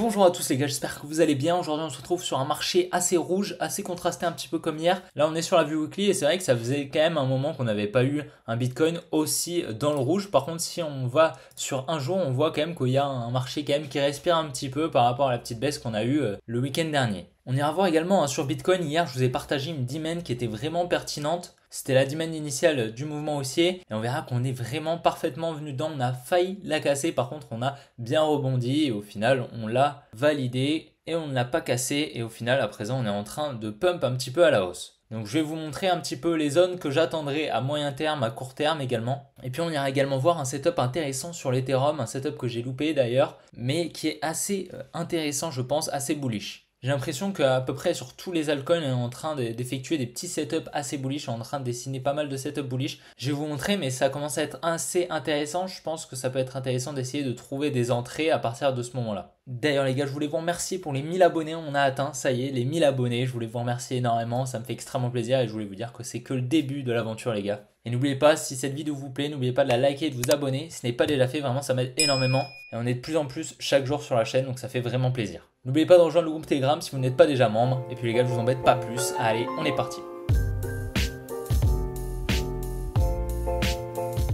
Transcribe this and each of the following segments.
Bonjour à tous les gars, j'espère que vous allez bien. Aujourd'hui on se retrouve sur un marché assez rouge, assez contrasté un petit peu comme hier. Là on est sur la vue weekly et c'est vrai que ça faisait quand même un moment qu'on n'avait pas eu un Bitcoin aussi dans le rouge. Par contre si on va sur un jour, on voit quand même qu'il y a un marché quand même qui respire un petit peu par rapport à la petite baisse qu'on a eue le week-end dernier. On ira voir également sur Bitcoin, hier je vous ai partagé une demand qui était vraiment pertinente. C'était la demand initiale du mouvement haussier et on verra qu'on est vraiment parfaitement venu dedans. On a failli la casser, par contre on a bien rebondi et au final on l'a validé et on ne l'a pas cassé et au final à présent on est en train de pump un petit peu à la hausse. Donc je vais vous montrer un petit peu les zones que j'attendrai à moyen terme, à court terme également. Et puis on ira également voir un setup intéressant sur l'Ethereum, un setup que j'ai loupé d'ailleurs, mais qui est assez intéressant je pense, assez bullish. J'ai l'impression qu'à peu près sur tous les altcoins, on est en train d'effectuer des petits setups assez bullish, on est en train de dessiner pas mal de setups bullish. Je vais vous montrer, mais ça commence à être assez intéressant. Je pense que ça peut être intéressant d'essayer de trouver des entrées à partir de ce moment-là. D'ailleurs les gars, je voulais vous remercier pour les 1000 abonnés, on a atteint, ça y est, les 1000 abonnés. Je voulais vous remercier énormément, ça me fait extrêmement plaisir et je voulais vous dire que c'est que le début de l'aventure les gars. Et n'oubliez pas, si cette vidéo vous plaît, n'oubliez pas de la liker et de vous abonner. Si ce n'est pas déjà fait, vraiment ça m'aide énormément. Et on est de plus en plus chaque jour sur la chaîne, donc ça fait vraiment plaisir. N'oubliez pas de rejoindre le groupe Telegram si vous n'êtes pas déjà membre. Et puis les gars, je vous embête pas plus. Allez, on est parti.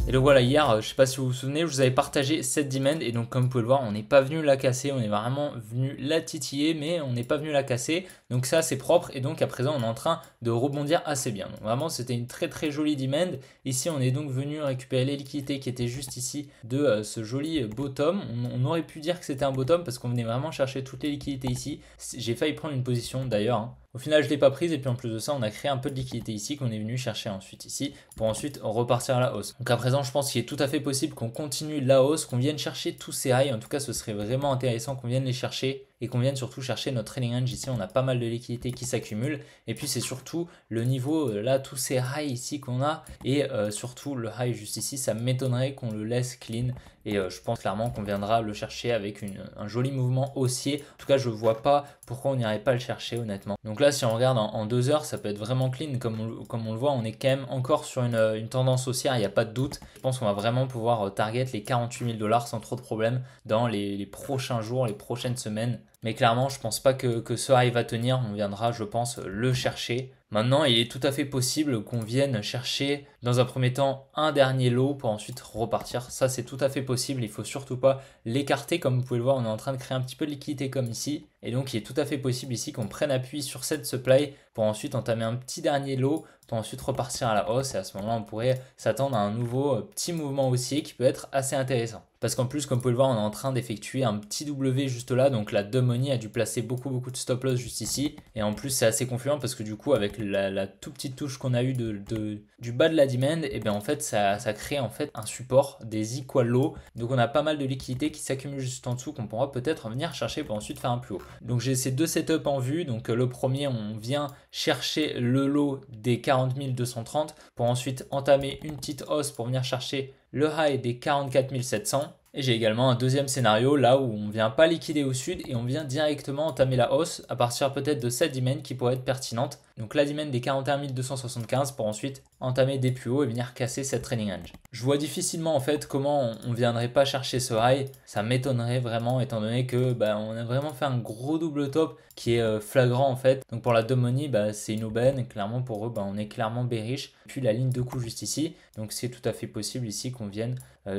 Et donc voilà, hier, je ne sais pas si vous vous souvenez, je vous avais partagé cette demand et donc comme vous pouvez le voir, on n'est pas venu la casser, on est vraiment venu la titiller, mais on n'est pas venu la casser. Donc ça, c'est propre et donc à présent, on est en train de rebondir assez bien. Donc vraiment, c'était une très très jolie demand. Ici, on est donc venu récupérer les liquidités qui étaient juste ici de ce joli bottom. On aurait pu dire que c'était un bottom parce qu'on venait vraiment chercher toutes les liquidités ici. J'ai failli prendre une position d'ailleurs. Au final, je ne l'ai pas prise et puis en plus de ça, on a créé un peu de liquidité ici qu'on est venu chercher ensuite ici pour ensuite repartir à la hausse. Donc à présent, je pense qu'il est tout à fait possible qu'on continue la hausse, qu'on vienne chercher tous ces highs. En tout cas, ce serait vraiment intéressant qu'on vienne les chercher et qu'on vienne surtout chercher notre trading range ici. On a pas mal de liquidités qui s'accumulent et puis c'est surtout le niveau là, tous ces highs ici qu'on a et surtout le high juste ici, ça m'étonnerait qu'on le laisse clean. Et je pense clairement qu'on viendra le chercher avec un joli mouvement haussier. En tout cas, je ne vois pas pourquoi on n'irait pas le chercher honnêtement. Donc là, si on regarde en 2 heures, ça peut être vraiment clean. Comme on le voit, on est quand même encore sur une tendance haussière, il n'y a pas de doute. Je pense qu'on va vraiment pouvoir target les 48 000 $ sans trop de problème dans les prochains jours, les prochaines semaines. Mais clairement, je ne pense pas que ce high va tenir. On viendra, je pense, le chercher. Maintenant, il est tout à fait possible qu'on vienne chercher dans un premier temps un dernier lot pour ensuite repartir. Ça, c'est tout à fait possible. Il ne faut surtout pas l'écarter. Comme vous pouvez le voir, on est en train de créer un petit peu de liquidité comme ici. Et donc, il est tout à fait possible ici qu'on prenne appui sur cette supply pour ensuite entamer un petit dernier lot pour ensuite repartir à la hausse. Et à ce moment-là, on pourrait s'attendre à un nouveau petit mouvement haussier qui peut être assez intéressant. Parce qu'en plus, comme vous pouvez le voir, on est en train d'effectuer un petit W juste là. Donc la dumb money a dû placer beaucoup de stop loss juste ici. Et en plus, c'est assez confluent parce que du coup, avec la toute petite touche qu'on a eu du bas de la demand, et bien en fait, ça crée en fait un support des equal low. Donc on a pas mal de liquidités qui s'accumulent juste en dessous qu'on pourra peut-être venir chercher pour ensuite faire un plus haut. Donc j'ai ces deux setups en vue. Donc le premier, on vient chercher le lot des 40 230 pour ensuite entamer une petite hausse pour venir chercher le high des 44 700. Et j'ai également un deuxième scénario là où on ne vient pas liquider au sud et on vient directement entamer la hausse à partir peut-être de cette demand qui pourrait être pertinente. Donc la demand des 41 275 pour ensuite entamer des plus hauts et venir casser cette trading range. Je vois difficilement en fait comment on ne viendrait pas chercher ce high. Ça m'étonnerait vraiment étant donné que on a vraiment fait un gros double top qui est flagrant en fait. Donc pour la dumb money, c'est une aubaine. Clairement pour eux, on est clairement bearish. Puis la ligne de coup juste ici. Donc c'est tout à fait possible ici qu'on vienne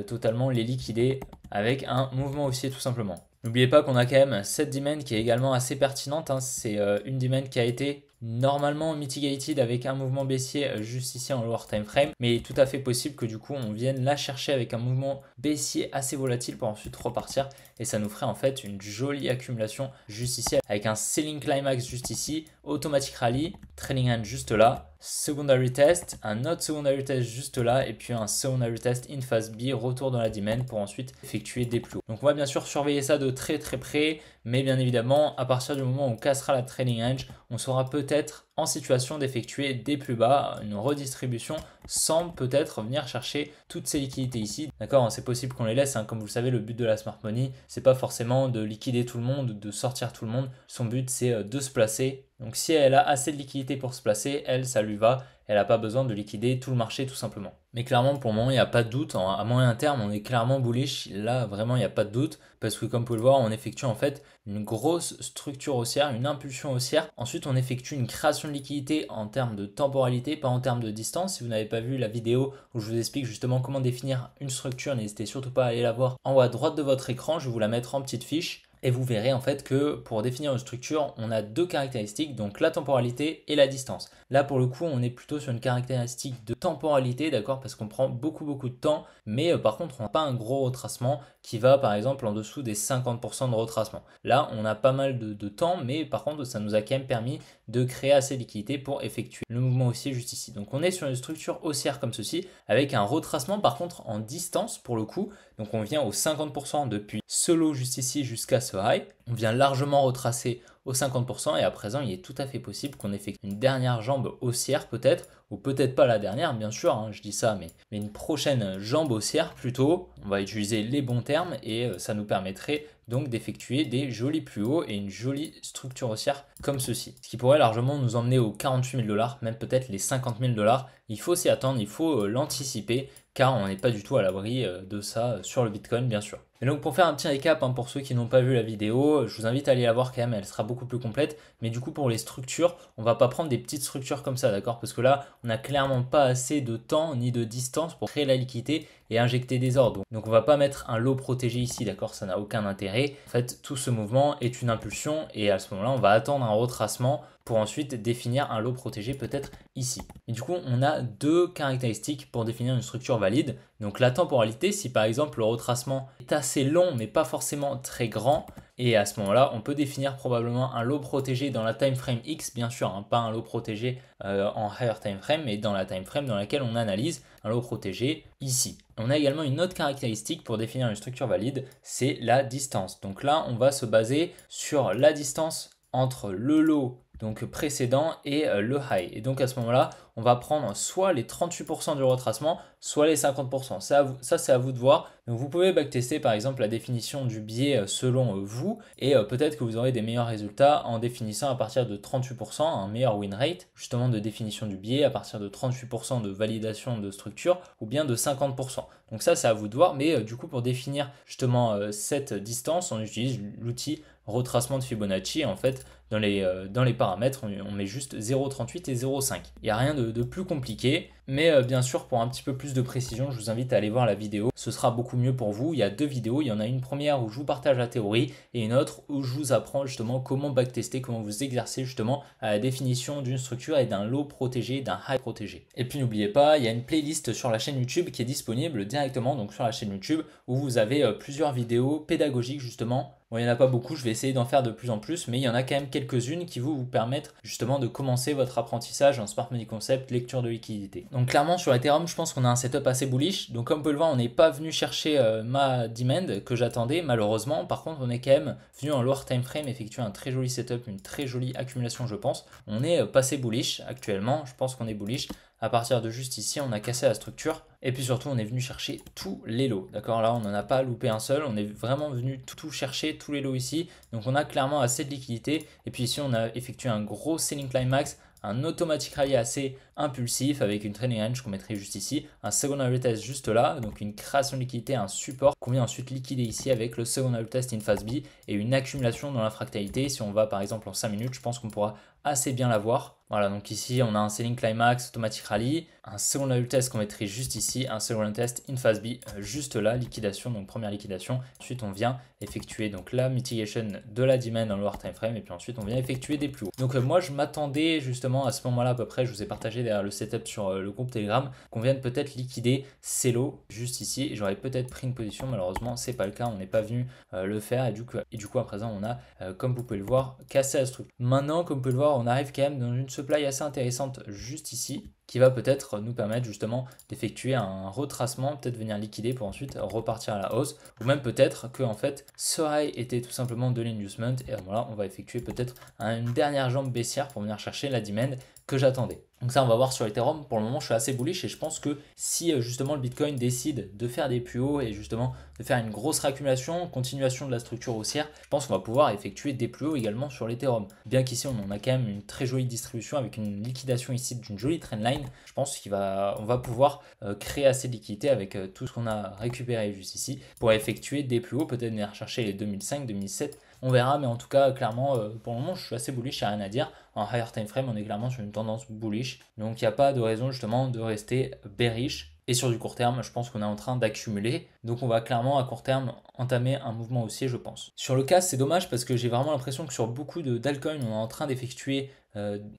totalement les liquider avec un mouvement haussier tout simplement. N'oubliez pas qu'on a quand même cette demand qui est également assez pertinente. C'est une demand qui a été normalement mitigated avec un mouvement baissier juste ici en lower time frame, mais il est tout à fait possible que du coup on vienne la chercher avec un mouvement baissier assez volatile pour ensuite repartir et ça nous ferait en fait une jolie accumulation juste ici avec un selling climax juste ici, automatic rally, trailing hand juste là, secondary test, un autre secondary test juste là et puis un secondary test in phase B, retour dans la demand pour ensuite effectuer des plus hauts. Donc on va bien sûr surveiller ça de très près, mais bien évidemment à partir du moment où on cassera la trailing range, on saura peut-être en situation d'effectuer des plus bas, une redistribution sans peut-être venir chercher toutes ces liquidités ici. D'accord, c'est possible qu'on les laisse, comme vous le savez, le but de la smart money, c'est pas forcément de liquider tout le monde, de sortir tout le monde. Son but c'est de se placer Donc si elle a assez de liquidité pour se placer, elle, ça lui va. Elle n'a pas besoin de liquider tout le marché tout simplement. Mais clairement, pour le moment, il n'y a pas de doute. À moyen terme, on est clairement bullish. Là, vraiment, il n'y a pas de doute. Parce que comme vous pouvez le voir, on effectue en fait une grosse structure haussière, une impulsion haussière. Ensuite, on effectue une création de liquidité en termes de temporalité, pas en termes de distance. Si vous n'avez pas vu la vidéo où je vous explique justement comment définir une structure, n'hésitez surtout pas à aller la voir en haut à droite de votre écran. Je vais vous la mettre en petite fiche. Et vous verrez en fait que pour définir une structure, on a deux caractéristiques, donc la temporalité et la distance. Là pour le coup, on est plutôt sur une caractéristique de temporalité, d'accord, parce qu'on prend beaucoup de temps, mais par contre, on n'a pas un gros retracement qui va par exemple en dessous des 50% de retracement. Là, on a pas mal de temps, mais par contre, ça nous a quand même permis de créer assez de liquidité pour effectuer le mouvement haussier juste ici. Donc on est sur une structure haussière comme ceci, avec un retracement par contre en distance pour le coup. Donc on vient au 50% depuis ce low juste ici jusqu'à ce high. On vient largement retracer au 50% et à présent il est tout à fait possible qu'on effectue une dernière jambe haussière peut-être, ou peut-être pas la dernière bien sûr, hein, je dis ça, mais une prochaine jambe haussière plutôt. On va utiliser les bons termes et ça nous permettrait donc d'effectuer des jolis plus hauts et une jolie structure haussière comme ceci. Ce qui pourrait largement nous emmener aux 48 000 $, même peut-être les 50 000 $. Il faut s'y attendre, il faut l'anticiper car on n'est pas du tout à l'abri de ça sur le Bitcoin bien sûr. Et donc pour faire un petit récap, hein, pour ceux qui n'ont pas vu la vidéo, je vous invite à aller la voir quand même, elle sera beaucoup plus complète. Mais du coup pour les structures, on va pas prendre des petites structures comme ça, d'accord? Parce que là, on n'a clairement pas assez de temps ni de distance pour créer la liquidité et injecter des ordres. Donc on va pas mettre un lot protégé ici, d'accord? Ça n'a aucun intérêt. En fait, tout ce mouvement est une impulsion et à ce moment-là, on va attendre un retracement pour ensuite définir un lot protégé peut-être ici. Et du coup, on a deux caractéristiques pour définir une structure valide. Donc la temporalité, si par exemple le retracement est assez long mais pas forcément très grand, et à ce moment-là, on peut définir probablement un lot protégé dans la time frame X, bien sûr, hein, pas un lot protégé en higher time frame, mais dans la time frame dans laquelle on analyse un lot protégé ici. On a également une autre caractéristique pour définir une structure valide, c'est la distance. Donc là, on va se baser sur la distance entre le lot donc précédent et le high. Et donc à ce moment-là, on va prendre soit les 38% du retracement, soit les 50%. Ça, c'est à vous de voir. Donc vous pouvez backtester par exemple la définition du biais selon vous et peut-être que vous aurez des meilleurs résultats en définissant à partir de 38%, un meilleur win rate justement de définition du biais à partir de 38% de validation de structure ou bien de 50%. Donc ça, c'est à vous de voir. Mais du coup, pour définir justement cette distance, on utilise l'outil retracement de Fibonacci. En fait, dans les paramètres, on met juste 0,38 et 0,5. Il n'y a rien de plus compliqué, mais bien sûr, pour un petit peu plus de précision, je vous invite à aller voir la vidéo. Ce sera beaucoup mieux pour vous. Il y a deux vidéos. Il y en a une première où je vous partage la théorie et une autre où je vous apprends justement comment backtester, comment vous exercer justement à la définition d'une structure et d'un lot protégé, d'un high protégé. Et puis n'oubliez pas, il y a une playlist sur la chaîne YouTube qui est disponible directement donc sur la chaîne YouTube où vous avez plusieurs vidéos pédagogiques justement. Bon, il n'y en a pas beaucoup, je vais essayer d'en faire de plus en plus, mais il y en a quand même quelques-unes qui vous permettent justement de commencer votre apprentissage en Smart Money Concept, lecture de liquidité. Donc clairement sur Ethereum, je pense qu'on a un setup assez bullish. Donc comme vous pouvez le voir, on n'est pas venu chercher ma demand que j'attendais malheureusement. Par contre, on est quand même venu en lower time frame effectuer un très joli setup, une très jolie accumulation je pense. On est passé bullish actuellement, je pense qu'on est bullish. À partir de juste ici, on a cassé la structure. Et puis surtout, on est venu chercher tous les lots. D'accord, là, on n'en a pas loupé un seul. On est vraiment venu tout chercher, tous les lots ici. Donc, on a clairement assez de liquidité. Et puis ici, on a effectué un gros selling climax, un automatic rally assez impulsif avec une trailing range qu'on mettrait juste ici, un secondary test juste là, donc une création de liquidité, un support qu'on vient ensuite liquider ici avec le secondary test in phase B et une accumulation dans la fractalité. Si on va par exemple en 5 minutes, je pense qu'on pourra assez bien la voir. Voilà, donc ici on a un selling climax, automatic rally, un secondary test qu'on mettrait juste ici, un secondary test in phase B juste là, liquidation, donc première liquidation. Ensuite on vient effectuer donc la mitigation de la demand dans le lower time frame et puis ensuite on vient effectuer des plus hauts. Donc moi je m'attendais justement à ce moment-là à peu près, je vous ai partagé derrière le setup sur le groupe Telegram, qu'on vienne peut-être liquider ces lots juste ici. Et j'aurais peut-être pris une position, malheureusement c'est pas le cas, on n'est pas venu le faire et du coup à présent on a, comme vous pouvez le voir, cassé la structure. Maintenant comme vous pouvez le voir, on arrive quand même dans une supply assez intéressante juste ici, qui va peut-être nous permettre justement d'effectuer un retracement, peut-être venir liquider pour ensuite repartir à la hausse, ou même peut-être que en fait ce high était tout simplement de l'inducement et voilà, on va effectuer peut-être une dernière jambe baissière pour venir chercher la demand que j'attendais. Donc ça on va voir sur Ethereum, pour le moment je suis assez bullish et je pense que si justement le Bitcoin décide de faire des plus hauts et justement de faire une grosse réaccumulation, continuation de la structure haussière, je pense qu'on va pouvoir effectuer des plus hauts également sur l'Ethereum. Bien qu'ici on en a quand même une très jolie distribution avec une liquidation ici d'une jolie trendline, je pense qu'on va pouvoir créer assez de liquidité avec tout ce qu'on a récupéré juste ici pour effectuer des plus hauts, peut-être venir chercher les 2005, 2007. On verra, mais en tout cas, clairement, pour le moment, je suis assez bullish, il n'y a rien à dire. En higher time frame, on est clairement sur une tendance bullish. Donc, il n'y a pas de raison justement de rester bearish. Et sur du court terme, je pense qu'on est en train d'accumuler. Donc, on va clairement à court terme entamer un mouvement haussier, je pense. Sur le cas, c'est dommage parce que j'ai vraiment l'impression que sur beaucoup d'altcoins, on est en train d'effectuer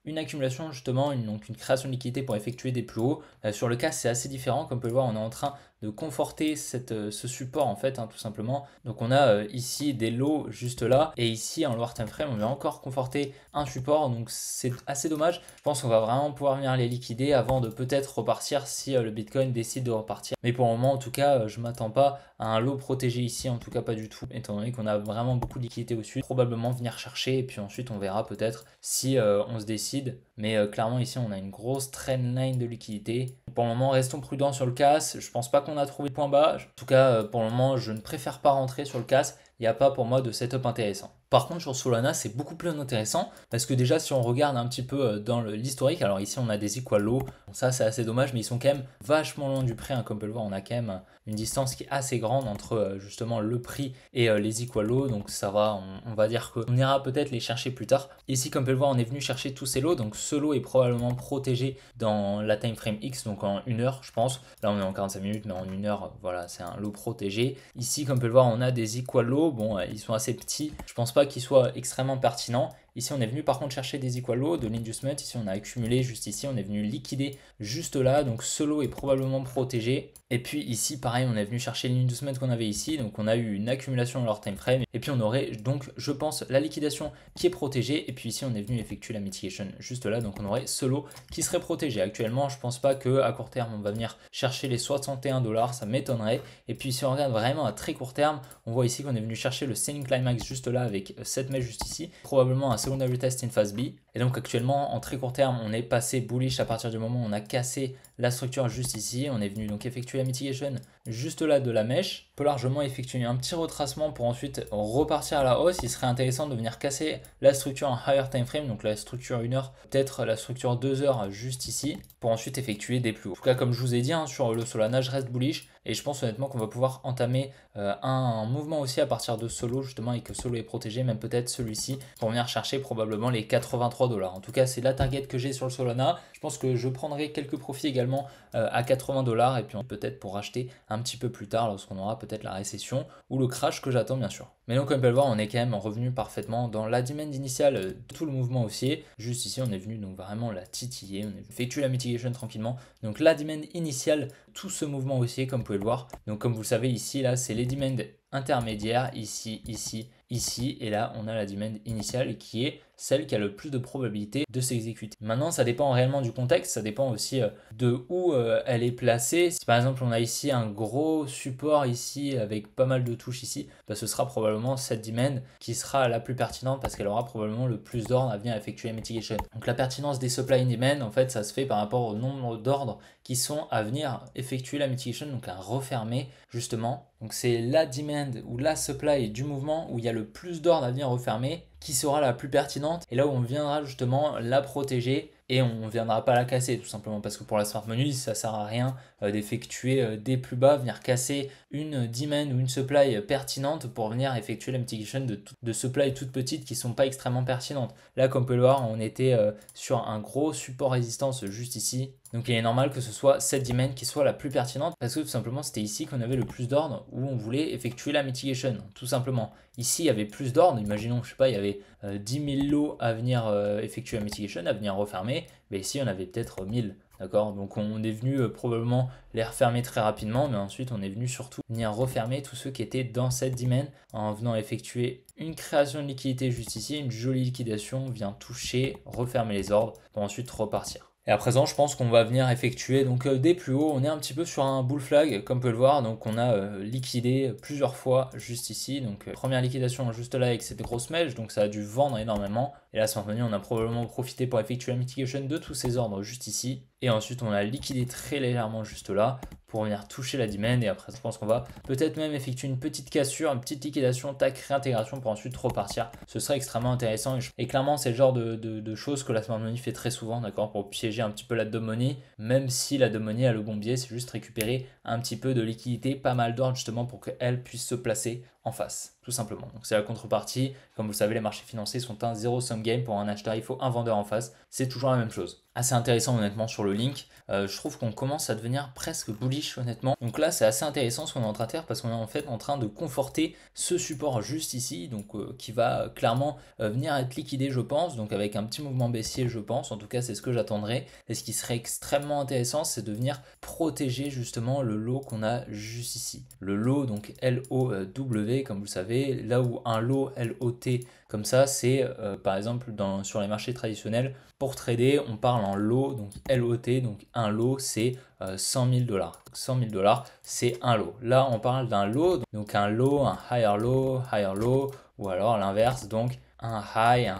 une accumulation justement, donc une création de liquidité pour effectuer des plus hauts. Sur le cas, c'est assez différent. Comme vous pouvez le voir, on est en train de conforter ce support en fait, tout simplement. Donc on a ici des lows juste là et ici en lower time frame on vient encore conforter un support, donc c'est assez dommage. Je pense qu'on va vraiment pouvoir venir les liquider avant de peut-être repartir si le Bitcoin décide de repartir. Mais pour le moment en tout cas je m'attends pas à un low protégé ici, en tout cas pas du tout, étant donné qu'on a vraiment beaucoup de liquidité au sud. Probablement venir chercher et puis ensuite on verra peut-être si on se décide. Mais clairement ici on a une grosse trendline de liquidité. Pour le moment restons prudents sur le CAS, je pense pas qu'on a trouvé le point bas. En tout cas pour le moment je ne préfère pas rentrer sur le CAS, il n'y a pas pour moi de setup intéressant. Par contre sur Solana c'est beaucoup plus intéressant parce que déjà si on regarde un petit peu dans l'historique, alors ici on a des equal low, bon, ça c'est assez dommage mais ils sont quand même vachement loin du prix, comme on peut le voir on a quand même une distance qui est assez grande entre justement le prix et les equal low, donc ça va, on va dire qu'on ira peut-être les chercher plus tard. Ici comme on peut le voir on est venu chercher tous ces lows, donc ce lot est probablement protégé dans la time frame X, donc en 1 heure je pense, là on est en 45 minutes mais en 1 heure voilà c'est un lot protégé. Ici comme on peut le voir on a des equal low, bon ils sont assez petits, je pense pas qu'ils soient extrêmement pertinents. Ici, on est venu par contre chercher des equal low, de l'inducement. Ici, on a accumulé juste ici. On est venu liquider juste là. Donc, ce lot est probablement protégé. Et puis ici, pareil, on est venu chercher l'inducement qu'on avait ici. Donc, on a eu une accumulation dans leur time frame. Et puis, on aurait donc, je pense, la liquidation qui est protégée. Et puis ici, on est venu effectuer la mitigation juste là. Donc, on aurait ce lot qui serait protégé. Actuellement, je pense pas qu'à court terme, on va venir chercher les 61 $. Ça m'étonnerait. Et puis, si on regarde vraiment à très court terme, on voit ici qu'on est venu chercher le selling climax juste là avec cette mèche juste ici. Probablement un secondary test in phase B. Et donc actuellement en très court terme on est passé bullish à partir du moment où on a cassé la structure juste ici. On est venu donc effectuer la mitigation juste là de la mèche. On peut largement effectuer un petit retracement pour ensuite repartir à la hausse. Il serait intéressant de venir casser la structure en higher time frame, donc la structure 1 heure, peut-être la structure 2 heures juste ici, pour ensuite effectuer des plus hauts. En tout cas comme je vous ai dit sur le Solana je reste bullish et je pense honnêtement qu'on va pouvoir entamer un mouvement aussi à partir de ce lot justement et que ce lot est protégé, même peut-être celui-ci pour venir chercher probablement les 83 $. En tout cas c'est la target que j'ai sur le Solana. Je pense que je prendrai quelques profits également à 80 $ et puis peut-être pour racheter un petit peu plus tard lorsqu'on aura peut-être la récession ou le crash que j'attends bien sûr. Mais donc comme on peut le voir on est quand même revenu parfaitement dans la demand initiale de tout le mouvement haussier. Juste ici on est venu donc vraiment la titiller, on a effectué la mitigation tranquillement. Donc la demand initiale, tout ce mouvement haussier comme vous pouvez le voir. Donc comme vous le savez ici là c'est les demands intermédiaires ici, ici, ici et là on a la demand initiale qui est celle qui a le plus de probabilité de s'exécuter. Maintenant ça dépend réellement du contexte, ça dépend aussi de où elle est placée. Si par exemple on a ici un gros support ici avec pas mal de touches ici, bah, ce sera probablement cette demand qui sera la plus pertinente parce qu'elle aura probablement le plus d'ordres à venir effectuer la mitigation. Donc la pertinence des supply and demand en fait ça se fait par rapport au nombre d'ordres qui sont à venir effectuer la mitigation, donc à refermer justement. Donc c'est la demand ou la supply du mouvement où il y a le plus d'ordres à venir refermer qui sera la plus pertinente et là où on viendra justement la protéger et on ne viendra pas la casser tout simplement parce que pour la smart money ça sert à rien d'effectuer des plus bas, venir casser une demand ou une supply pertinente pour venir effectuer la mitigation de supply toutes petites qui sont pas extrêmement pertinentes. Là comme on peut le voir on était sur un gros support résistance juste ici. Donc il est normal que ce soit cette demand qui soit la plus pertinente parce que tout simplement c'était ici qu'on avait le plus d'ordres où on voulait effectuer la mitigation, tout simplement. Ici il y avait plus d'ordres, imaginons, je sais pas, il y avait 10 000 lots à venir effectuer la mitigation, à venir refermer, mais ici on avait peut-être 1000. D'accord, donc on est venu probablement les refermer très rapidement, mais ensuite on est venu surtout venir refermer tous ceux qui étaient dans cette demand en venant effectuer une création de liquidité juste ici, une jolie liquidation, vient toucher, refermer les ordres pour ensuite repartir. Et à présent, je pense qu'on va venir effectuer donc des plus hauts. On est un petit peu sur un bull flag, comme on peut le voir. Donc on a liquidé plusieurs fois juste ici. Donc première liquidation juste là avec cette grosse mèche. Donc ça a dû vendre énormément. Et là, Smart Money, on a probablement profité pour effectuer la mitigation de tous ces ordres juste ici. Et ensuite, on a liquidé très légèrement juste là pour venir toucher la demand. Et après, je pense qu'on va peut-être même effectuer une petite cassure, une petite liquidation, tac, réintégration pour ensuite repartir. Ce serait extrêmement intéressant. Et clairement, c'est le genre de choses que la Smart Money fait très souvent, d'accord, pour piéger un petit peu la dumb money. Même si la dumb money a le bon biais, c'est juste récupérer un petit peu de liquidité, pas mal d'ordre justement pour qu'elle puisse se placer en face, tout simplement. Donc c'est la contrepartie. Comme vous le savez, les marchés financiers sont un zero sum game. Pour un acheteur, il faut un vendeur en face. C'est toujours la même chose. Assez intéressant honnêtement sur le link. Je trouve qu'on commence à devenir presque bullish honnêtement. Donc là, c'est assez intéressant ce qu'on est en train de faire parce qu'on est en fait en train de conforter ce support juste ici, donc qui va clairement venir être liquidé, je pense. Donc avec un petit mouvement baissier, je pense. En tout cas, c'est ce que j'attendrais. Et ce qui serait extrêmement intéressant, c'est de venir protéger justement le lot qu'on a juste ici. Le lot, donc LOW, comme vous le savez, là où un lot LOT comme ça, c'est par exemple sur les marchés traditionnels, pour trader, on parle en lot, donc LOT, donc un lot c'est 100 000 $. 100 000 $, c'est un lot. Là, on parle d'un lot, donc un low, un higher low, ou alors l'inverse, donc un higher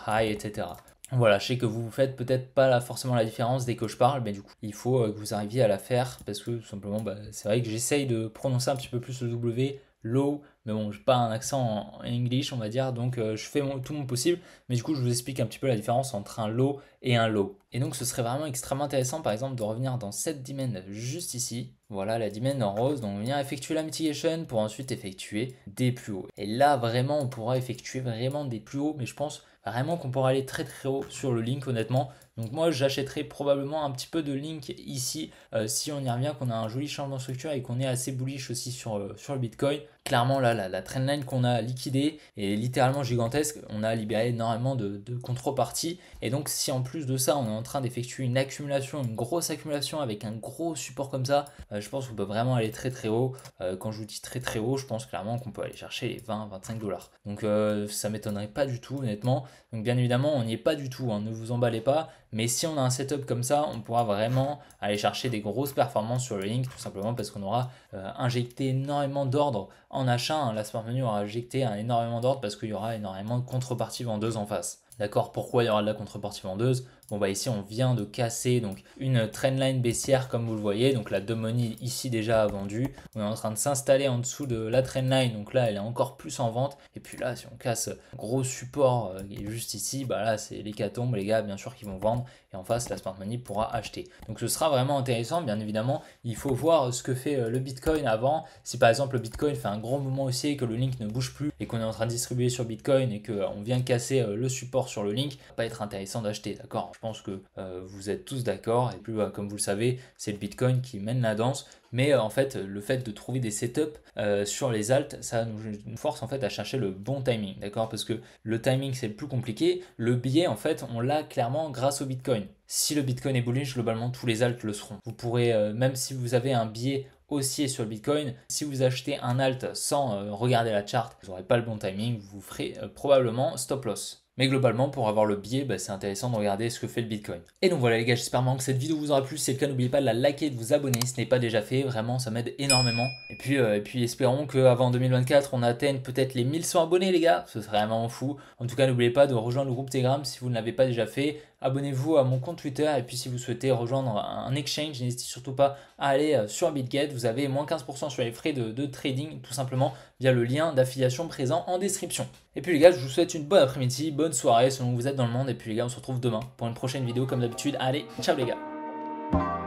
high, etc. Voilà, je sais que vous faites peut-être pas forcément la différence dès que je parle, mais du coup, il faut que vous arriviez à la faire parce que tout simplement, c'est vrai que j'essaye de prononcer un petit peu plus le W, low, mais bon, j'ai pas un accent en English, on va dire, donc je fais tout mon possible, mais du coup, je vous explique un petit peu la différence entre un low et un low. Et donc, ce serait vraiment extrêmement intéressant, par exemple, de revenir dans cette demand juste ici. Voilà, la demand en rose, donc venir effectuer la mitigation pour ensuite effectuer des plus hauts. Et là, vraiment, on pourra effectuer vraiment des plus hauts, mais je pense vraiment qu'on pourra aller très très haut sur le link, honnêtement. Donc moi, j'achèterai probablement un petit peu de link ici, si on y revient, qu'on a un joli changement de structure et qu'on est assez bullish aussi sur le Bitcoin. Clairement, là, la trendline qu'on a liquidée est littéralement gigantesque. On a libéré énormément de contreparties. Et donc, si en plus de ça, on est en train d'effectuer une accumulation, une grosse accumulation avec un gros support comme ça, je pense qu'on peut vraiment aller très très haut. Quand je vous dis très très haut, je pense clairement qu'on peut aller chercher les 20-25 $. Donc, ça m'étonnerait pas du tout, honnêtement. Donc, bien évidemment, on n'y est pas du tout, hein, ne vous emballez pas. Mais si on a un setup comme ça, on pourra vraiment aller chercher des grosses performances sur le link, tout simplement parce qu'on aura injecté énormément d'ordre en achat. Hein. La Smart Money aura injecté énormément d'ordre parce qu'il y aura énormément de contreparties vendeuses en face. D'accord, pourquoi il y aura de la contrepartie vendeuse? Bon bah ici on vient de casser donc une trendline baissière comme vous le voyez, donc la dumb money ici déjà a vendu, on est en train de s'installer en dessous de la trendline, donc là elle est encore plus en vente, et puis là si on casse gros support qui est juste ici, bah là c'est l'hécatombe les gars bien sûr qui vont vendre, et en face la Smart Money pourra acheter. Donc ce sera vraiment intéressant, bien évidemment il faut voir ce que fait le Bitcoin avant. Si par exemple le Bitcoin fait un gros mouvement haussier et que le link ne bouge plus et qu'on est en train de distribuer sur Bitcoin et qu'on vient casser le support sur le link, ça va pas être intéressant d'acheter, d'accord? Je pense que vous êtes tous d'accord, et puis comme vous le savez, c'est le Bitcoin qui mène la danse. Mais en fait, le fait de trouver des setups sur les alts, ça nous force en fait à chercher le bon timing, d'accord? Parce que le timing c'est le plus compliqué. Le biais en fait, on l'a clairement grâce au Bitcoin. Si le Bitcoin est bullish, globalement tous les alts le seront. Vous pourrez, même si vous avez un biais haussier sur le Bitcoin, si vous achetez un alt sans regarder la chart, vous n'aurez pas le bon timing, vous ferez probablement stop loss. Mais globalement, pour avoir le biais, c'est intéressant de regarder ce que fait le Bitcoin. Et donc voilà les gars, j'espère vraiment que cette vidéo vous aura plu. Si c'est le cas, n'oubliez pas de la liker et de vous abonner si ce n'est pas déjà fait. Vraiment, ça m'aide énormément. Et puis espérons qu'avant 2024, on atteigne peut-être les 1100 abonnés les gars. Ce serait vraiment fou. En tout cas, n'oubliez pas de rejoindre le groupe Telegram si vous ne l'avez pas déjà fait. Abonnez-vous à mon compte Twitter et puis si vous souhaitez rejoindre un exchange, n'hésitez surtout pas à aller sur BitGet. Vous avez moins 15% sur les frais de trading tout simplement via le lien d'affiliation présent en description. Et puis les gars, je vous souhaite une bonne après-midi, bonne soirée selon où vous êtes dans le monde. Et puis les gars, on se retrouve demain pour une prochaine vidéo comme d'habitude. Allez, ciao les gars!